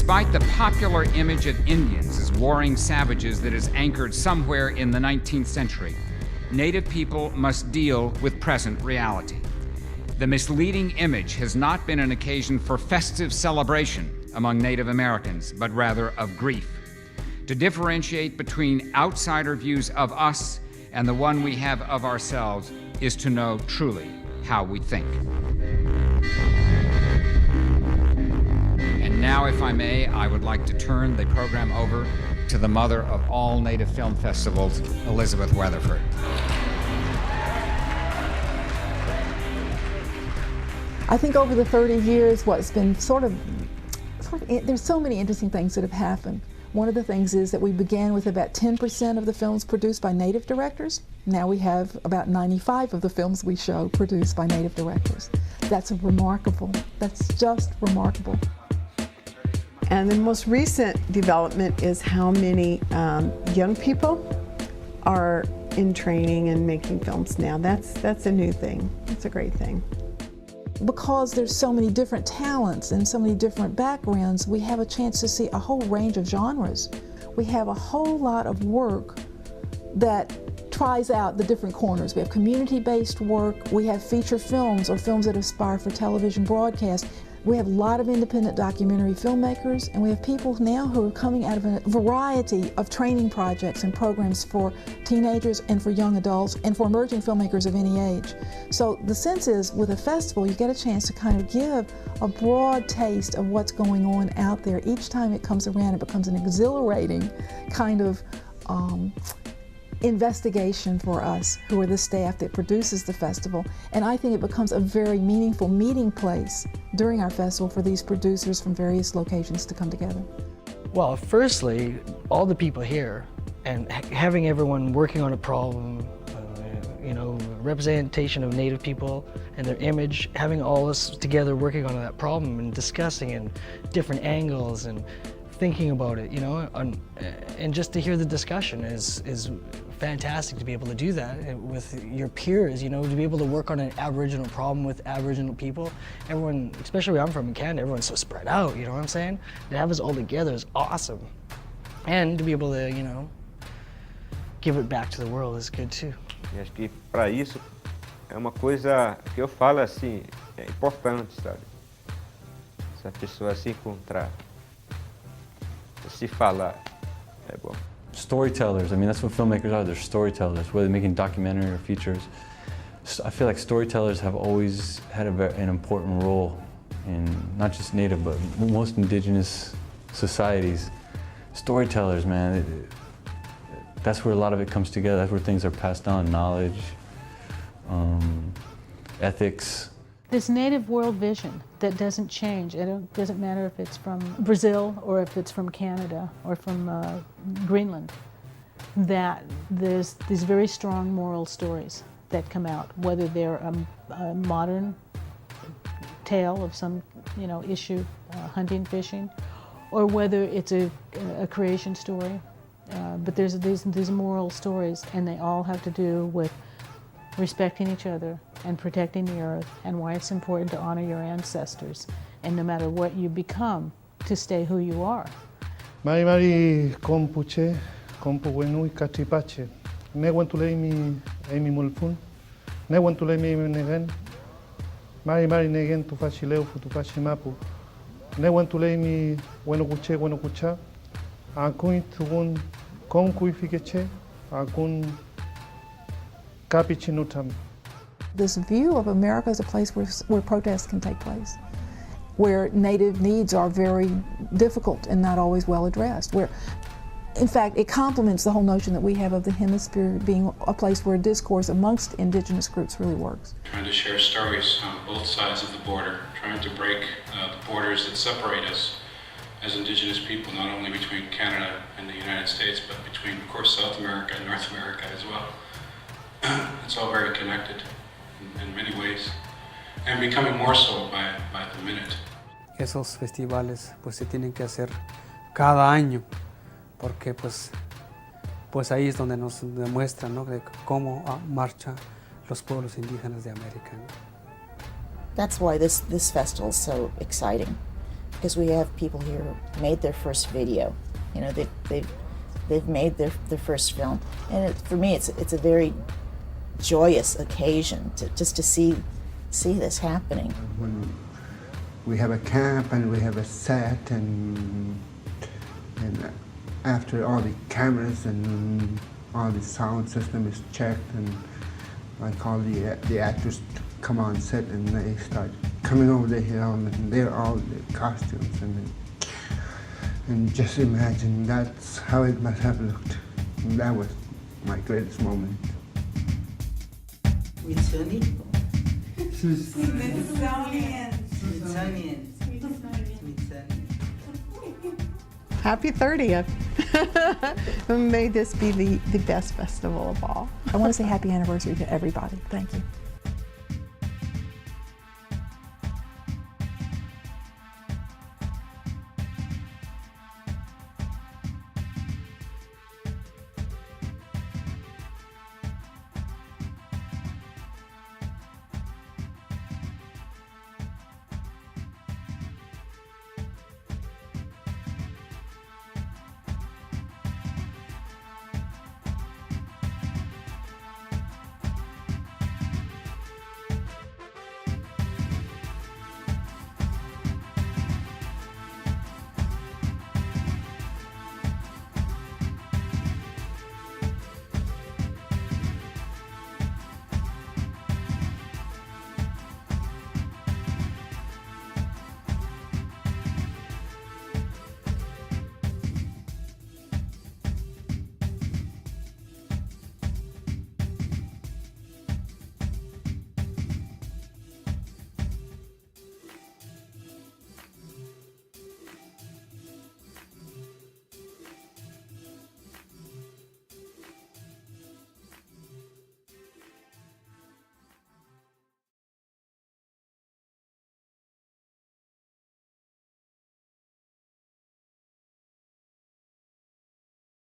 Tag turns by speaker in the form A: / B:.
A: Despite the popular image of Indians as warring savages that is anchored somewhere in the 19th century, Native people must deal with present reality. The misleading image has not been an occasion for festive celebration among Native Americans, but rather of grief. To differentiate between outsider views of us and the one we have of ourselves is to know truly how we think. And now, if I may, I would like to turn the program over to the mother of all Native film festivals, Elizabeth Weatherford.
B: I think over the 30 years, what's been there's so many interesting things that have happened. One of the things is that we began with about 10% of the films produced by Native directors. Now we have about 95 of the films we show produced by Native directors. That's just remarkable.
C: And the most recent development is how many young people are in training and making films now. That's a new thing. It's a great thing.
B: Because there's so many different talents and so many different backgrounds, we have a chance to see a whole range of genres. We have a whole lot of work that tries out the different corners. We have community-based work, we have feature films or films that aspire for television broadcast. We have a lot of independent documentary filmmakers, and we have people now who are coming out of a variety of training projects and programs for teenagers and for young adults and for emerging filmmakers of any age. So the sense is, with a festival, you get a chance to kind of give a broad taste of what's going on out there. Each time it comes around, it becomes an exhilarating kind of investigation for us, who are the staff that produces the festival. And I think it becomes a very meaningful meeting place during our festival for these producers from various locations to come together.
D: Well, firstly, all the people here and having everyone working on a problem, representation of Native people and their image, having all us together working on that problem and discussing in different angles and thinking about it, and just to hear the discussion is fantastic to be able to do that with your peers, to be able to work on an Aboriginal problem with Aboriginal people. Everyone, especially where I'm from in Canada, everyone's so spread out, you know what I'm saying? To have us all together is awesome. And to be able to, give it back to the world is good too.
E: E acho que para isso é uma coisa que eu falo assim, é importante, sabe? Essa pessoa se encontrar, se falar, é bom.
F: Storytellers, I mean, that's what filmmakers are. They're storytellers, whether they're making documentary or features. I feel like storytellers have always had an important role in not just Native, but most indigenous societies. Storytellers, man, that's where a lot of it comes together. That's where things are passed on, knowledge, ethics.
G: This native world vision that doesn't change. It doesn't matter if it's from Brazil or if it's from Canada or from Greenland, that there's these very strong moral stories that come out, whether they're a modern tale of some issue, hunting, fishing, or whether it's a creation story. But there's these moral stories, and they all have to do with respecting each other and protecting the earth, and why it's important to honor your ancestors, and no matter what you become, to stay who you are.
H: Mari mari kompuche, kompu wenui katripache. Ne wantulei mi emi mulfun. Ne wantulei mi negen. Mari mari negen tu fachileu futu fachimapu. Ne wantulei mi bueno kucha. Akun tugun konkui fikeche. Akun kapichinutam.
B: This view of America as a place where protests can take place, where Native needs are very difficult and not always well addressed, where, in fact, it complements the whole notion that we have of the hemisphere being a place where discourse amongst indigenous groups really works.
I: Trying to share stories on both sides of the border, trying to break the borders that separate us as indigenous people, not only between Canada and the United States, but between, of course, South America and North America as well. It's all very connected in many ways, and becoming more so by the minute.
J: Esos festivales pues se tienen que hacer cada año, porque pues ahí es donde nos demuestran, ¿no?, de cómo marchan los pueblos indígenas de América, ¿no?
K: That's why this festival is so exciting, because we have people here who made their first video. You know, they've made their first film, and for me, it's a very joyous occasion to see this happening.
L: When we have a camp and we have a set, and after all the cameras and all the sound system is checked, and I call the actors to come on set, and they start coming over the hill, and they're all the costumes, and just imagine that's how it must have looked. And that was my greatest moment.
M: Smithsonian.
C: Happy 30th. May this be the best festival of all.
B: I want to say happy anniversary to everybody. Thank you.